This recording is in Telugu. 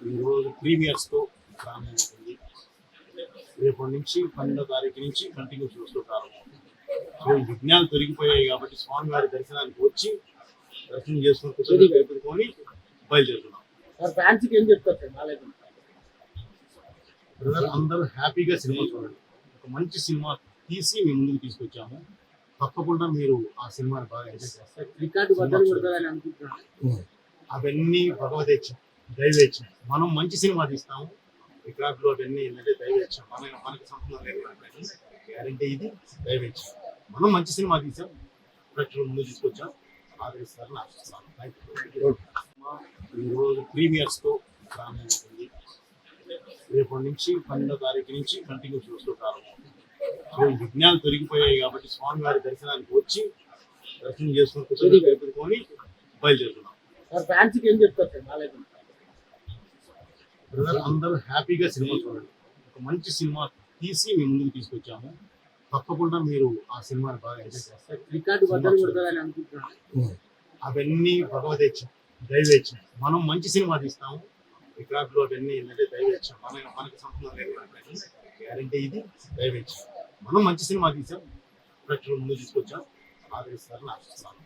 ఈరోజు ప్రీమియర్స్తో ప్రారంభమవుతుంది. రేపటి నుంచి 12వ తారీఖు నుంచి కంటిన్యూ షోస్తో ప్రారంభమవుతుంది. సో ఈ విఘ్నాలు తొలగిపోయాయి కాబట్టి స్వామివారి దర్శనానికి వచ్చి దర్శనం చేసుకుని కూర్చొని పెట్టుకొని బయలుదేరుతున్నాం. ఏం చెప్తారు బ్రదర్, అందరూ హ్యాపీగా సినిమా చూడండి. ఒక మంచి సినిమా తీసి మీ ముందుకు తీసుకొచ్చాము. తప్పకుండా మీరు ఆ సినిమాని బాగా ఎంజాయ్ చేస్తారు. రికార్డు బద్దలు కొడతారని అనుకుంటున్నాను. అవన్నీ భగవదేచ్ఛ, దైవేచ్ఛ. మనం మంచి సినిమా తీస్తాము. రికార్డులు అవన్నీ ఏంటంటే దైవేచ్ఛ. మనకి సంబంధం లేదు. గ్యారంటీ ఇది దైవేచ్ఛ. మనం మంచి సినిమా తీసాం, ప్రేక్షకుల ముందు తీసుకొచ్చాం. ఆదరిస్తారని ఆశిస్తున్నాను. ఈరోజు ప్రీమియర్స్తో ప్రారంభమవుతుంది. రేపటి నుంచి 12వ తారీఖు నుంచి కంటిన్యూ షోస్తో ప్రారంభమవుతుంది. సో ఈ విఘ్నాలు తొలగిపోయాయి కాబట్టి స్వామివారి దర్శనానికి వచ్చి దర్శనం చేసుకుని కూర్చొని పెట్టుకొని బయలుదేరుతున్నాం. ఏం చెప్తారు బ్రదర్, అందరూ హ్యాపీగా సినిమా చూడండి. ఒక మంచి సినిమా తీసి మీ ముందుకు తీసుకొచ్చాము. తప్పకుండా మీరు ఆ సినిమాని బాగా ఎంజాయ్ చేస్తారు. రికార్డు బద్దలు కొడతారని అనుకుంటున్నాను. అవన్నీ భగవదేచ్ఛ, దైవేచ్ఛ. మనం మంచి సినిమా తీస్తాము. రికార్డులు అవన్నీ ఏంటంటే దైవేచ్ఛ. మనకి సంబంధం లేదు. గ్యారంటీ ఇది దైవేచ్ఛ. మనం మంచి సినిమా తీసాం, ప్రేక్షకుల ముందు తీసుకొచ్చాం. ఆదరిస్తారని ఆశిస్తున్నాను.